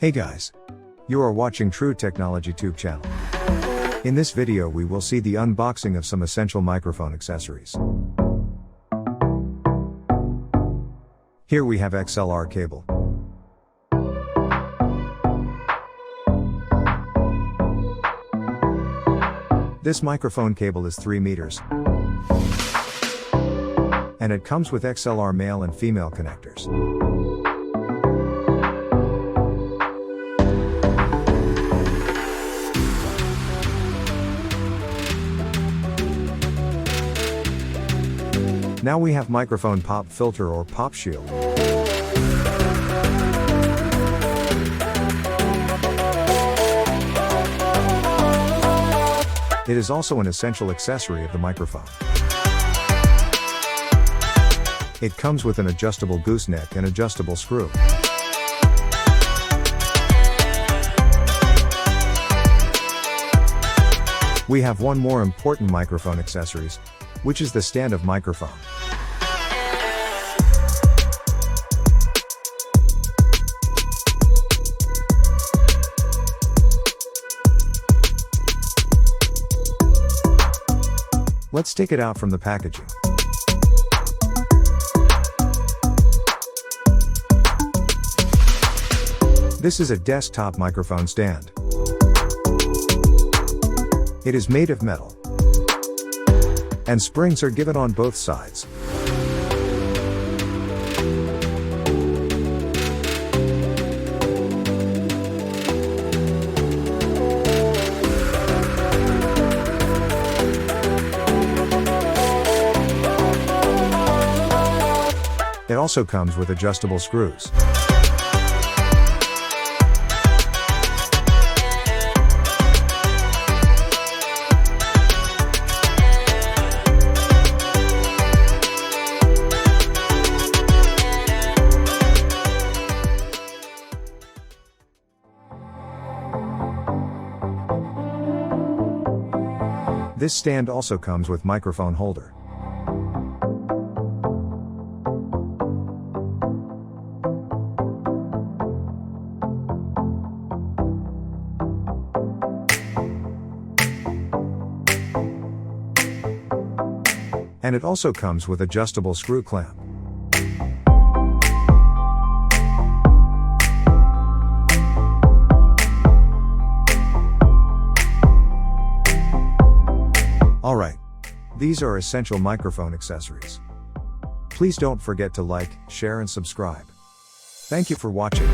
Hey guys! You are watching True Technology Tube channel. In this video we will see the unboxing of some essential microphone accessories. Here we have XLR cable. This microphone cable is 3 meters. And it comes with XLR male and female connectors. Now we have microphone pop filter or pop shield. It is also an essential accessory of the microphone. It comes with an adjustable gooseneck and adjustable screw. We have one more important microphone accessories, which is the stand of microphone. Let's take it out from the packaging. This is a desktop microphone stand. It is made of metal, and springs are given on both sides. It also comes with adjustable screws. This stand also comes with microphone holder. And it also comes with adjustable screw clamp. Alright, these are essential microphone accessories. Please don't forget to like, share and subscribe. Thank you for watching.